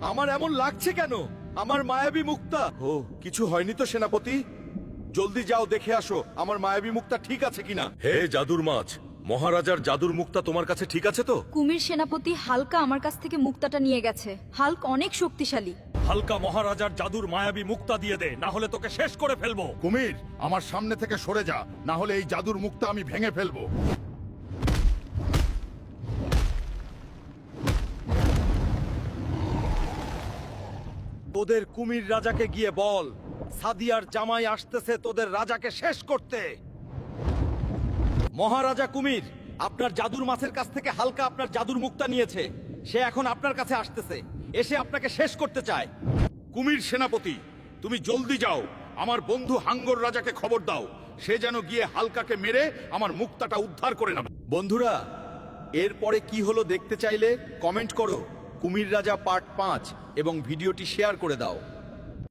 আমার এমন লাগছে কেন? আমার মায়াবী মুক্তা। ও, কিছু হয়নি তো সেনাপতি? জলদি যাও দেখে আসো আমার মায়াবী মুক্তা ঠিক আছে কিনা। হে জাদুর মাছ, মহারাজার জাদুর মুক্তা তোমার কাছে ঠিক আছে তো? কুমির সেনাপতি হালকা আমার কাছ থেকে মুক্তাটা নিয়ে গেছে। হাল্ক অনেক শক্তিশালী। হালকা মহারাজার জাদুর মায়াবী মুক্তা দিয়ে দে, না হলে তোকে শেষ করে ফেলবো। কুমির, আমার সামনে থেকে সরে যা, না হলে এই জাদুর মুক্তা আমি ভেঙে ফেলবো। তোদের কুমির রাজাকে গিয়ে বল, সাদিয়ার জামাই আসতেছে তোদের রাজাকে শেষ করতে। মহারাজা কুমির, আপনার জাদুর মাছের কাছ থেকে হালকা আপনার জাদুর মুক্তা নিয়েছে। সে এখন আপনার কাছে আসতেছে, এসে আপনাকে শেষ করতে চায়। কুমির সেনাপতি, তুমি জলদি যাও, আমার বন্ধু হাঙ্গর রাজাকে খবর দাও, সে যেন গিয়ে হালকাকে মেরে আমার মুক্তাটা উদ্ধার করে নেবে। বন্ধুরা, এরপরে কি হলো দেখতে চাইলে কমেন্ট করো কুমির রাজা পার্ট 5 এবং ভিডিওটি শেয়ার করে দাও।